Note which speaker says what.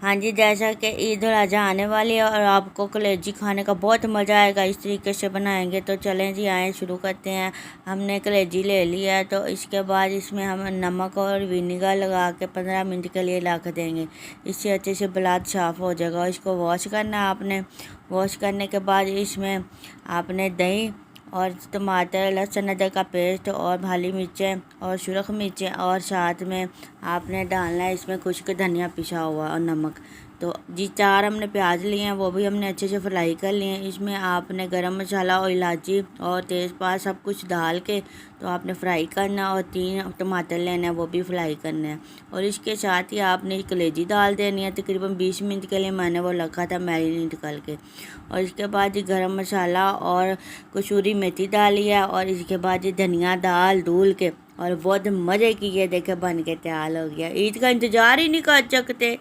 Speaker 1: हाँ जी, जैसा कि ईद उल अज़हा आने वाली है और आपको कलेजी खाने का बहुत मज़ा आएगा इस तरीके से बनाएंगे। तो चलें जी, आए शुरू करते हैं। हमने कलेजी ले लिया है, तो इसके बाद इसमें हम नमक और विनेगर लगा के 15 मिनट के लिए रख देंगे। इससे अच्छे से ब्लड साफ़ हो जाएगा। इसको वॉश करना है आपने। वॉश करने के बाद इसमें आपने दही और टमाटर, लहसुन, अदरक का पेस्ट और हरी मिर्चें और सुरख मिर्चें और साथ में आपने डालना है इसमें खुश्क धनिया पिसा हुआ और नमक। तो जी 4 हमने प्याज लिए हैं, वो भी हमने अच्छे से फ्राई कर लिए हैं। इसमें आपने गरम मसाला और इलायची और तेज़पात सब कुछ डाल के तो आपने फ्राई करना और 3 टमाटर लेना है, वो भी फ्राई करना है। और इसके साथ ही आपने कलेजी डाल देनी है। तकरीबन 20 मिनट के लिए मैंने वो रखा था मैरिनेट करके। और इसके बाद ये गरम मसाला और कसूरी मेथी डाली है और इसके बाद ये धनिया डाल धूल के और बहुत मज़े की ये देखे बन के तैयार हो गया। ईद का इंतज़ार ही नहीं कर सकते।